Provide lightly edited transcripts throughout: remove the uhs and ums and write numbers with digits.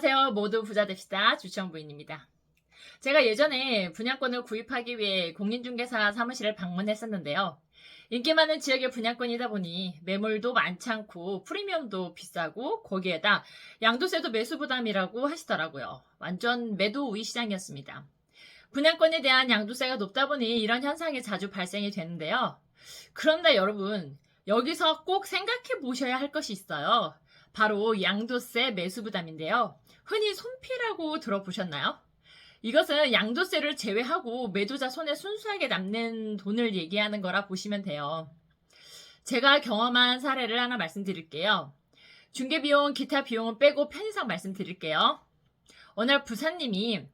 안녕하세요. 모두 부자 됩시다. 주천부인입니다. 제가 예전에 분양권을 구입하기 위해 공인중개사 사무실을 방문했었는데요. 인기 많은 지역의 분양권이다 보니 매물도 많지 않고 프리미엄도 비싸고 거기에다 양도세도 매수 부담이라고 하시더라고요. 완전 매도 우위 시장이었습니다. 분양권에 대한 양도세가 높다 보니 이런 현상이 자주 발생이 되는데요. 그런데 여러분, 여기서 꼭 생각해 보셔야 할 것이 있어요. 바로 양도세 매수 부담인데요. 흔히 손피라고 들어보셨나요? 이것은 양도세를 제외하고 매도자 손에 순수하게 남는 돈을 얘기하는 거라 보시면 돼요. 제가 경험한 사례를 하나 말씀드릴게요. 중개비용, 기타 비용은 빼고 편의상 말씀드릴게요. 어느 날 부사님이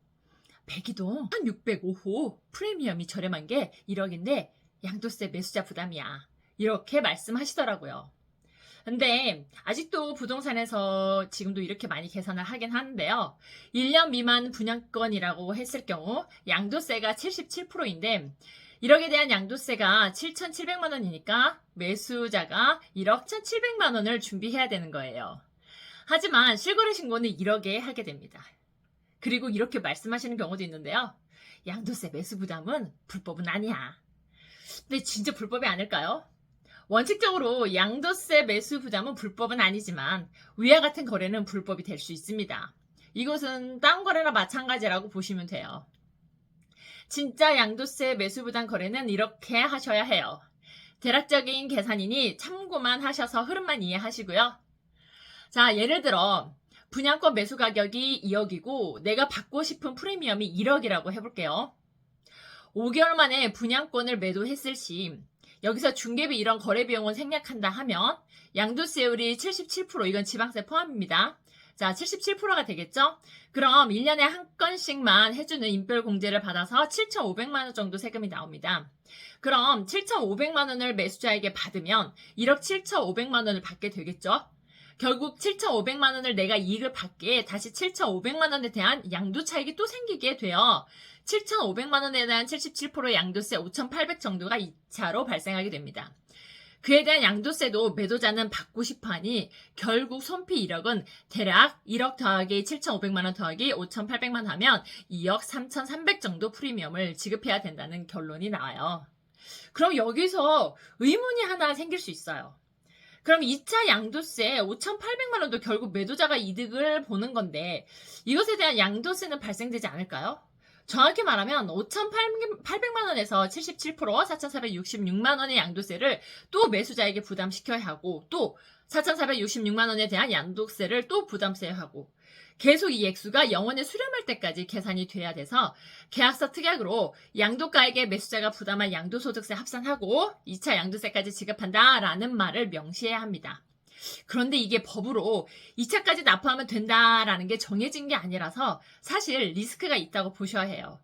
백이동 1605호 프리미엄이 저렴한 게 1억인데 양도세 매수자 부담이야. 이렇게 말씀하시더라고요. 근데 아직도 부동산에서 지금도 이렇게 많이 계산을 하긴 하는데요. 1년 미만 분양권이라고 했을 경우 양도세가 77%인데 1억에 대한 양도세가 7,700만 원이니까 매수자가 1억 1,700만 원을 준비해야 되는 거예요. 하지만 실거래 신고는 1억에 하게 됩니다. 그리고 이렇게 말씀하시는 경우도 있는데요. 양도세 매수 부담은 불법은 아니야. 근데 진짜 불법이 아닐까요? 원칙적으로 양도세 매수 부담은 불법은 아니지만 위와 같은 거래는 불법이 될 수 있습니다. 이것은 다운 거래나 마찬가지라고 보시면 돼요. 진짜 양도세 매수 부담 거래는 이렇게 하셔야 해요. 대략적인 계산이니 참고만 하셔서 흐름만 이해하시고요. 자, 예를 들어 분양권 매수 가격이 2억이고 내가 받고 싶은 프리미엄이 1억이라고 해볼게요. 5개월 만에 분양권을 매도했을 시 여기서 중개비 이런 거래 비용은 생략한다 하면 양도세율이 77%, 이건 지방세 포함입니다. 자, 77%가 되겠죠? 그럼 1년에 한 건씩만 해주는 인별공제를 받아서 7,500만 원 정도 세금이 나옵니다. 그럼 7,500만 원을 매수자에게 받으면 1억 7,500만 원을 받게 되겠죠? 결국 7,500만 원을 내가 이익을 받기에 다시 7,500만 원에 대한 양도 차익이 또 생기게 돼요. 7,500만 원에 대한 77% 양도세 5,800 정도가 2차로 발생하게 됩니다. 그에 대한 양도세도 매도자는 받고 싶어하니 결국 손피 1억은 대략 1억 더하기 7,500만 원 더하기 5,800만 원 하면 2억 3,300 정도 프리미엄을 지급해야 된다는 결론이 나와요. 그럼 여기서 의문이 하나 생길 수 있어요. 그럼 2차 양도세 5,800만 원도 결국 매도자가 이득을 보는 건데 이것에 대한 양도세는 발생되지 않을까요? 정확히 말하면 5,800만 원에서 77% 4,466만 원의 양도세를 또 매수자에게 부담시켜야 하고 또 4,466만 원에 대한 양도세를 또 부담해야 하고 계속 이 액수가 영원에 수렴할 때까지 계산이 돼야 돼서 계약서 특약으로 양도가액에 매수자가 부담한 양도소득세 합산하고 2차 양도세까지 지급한다라는 말을 명시해야 합니다. 그런데 이게 법으로 2차까지 납부하면 된다라는 게 정해진 게 아니라서 사실 리스크가 있다고 보셔야 해요.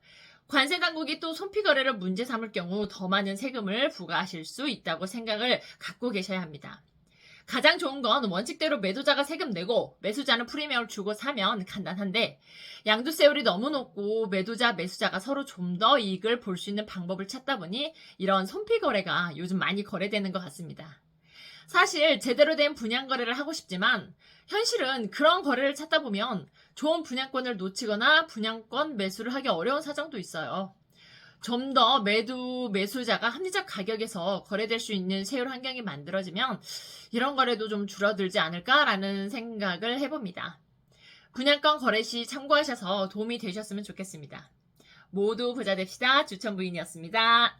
관세 당국이 또 손피 거래를 문제 삼을 경우 더 많은 세금을 부과하실 수 있다고 생각을 갖고 계셔야 합니다. 가장 좋은 건 원칙대로 매도자가 세금 내고 매수자는 프리미엄을 주고 사면 간단한데 양도세율이 너무 높고 매도자, 매수자가 서로 좀 더 이익을 볼 수 있는 방법을 찾다 보니 이런 손피 거래가 요즘 많이 거래되는 것 같습니다. 사실 제대로 된 분양 거래를 하고 싶지만 현실은 그런 거래를 찾다 보면 좋은 분양권을 놓치거나 분양권 매수를 하기 어려운 사정도 있어요. 좀 더 매수자가 합리적 가격에서 거래될 수 있는 세율 환경이 만들어지면 이런 거래도 좀 줄어들지 않을까라는 생각을 해봅니다. 분양권 거래 시 참고하셔서 도움이 되셨으면 좋겠습니다. 모두 부자 됩시다. 주천부인이었습니다.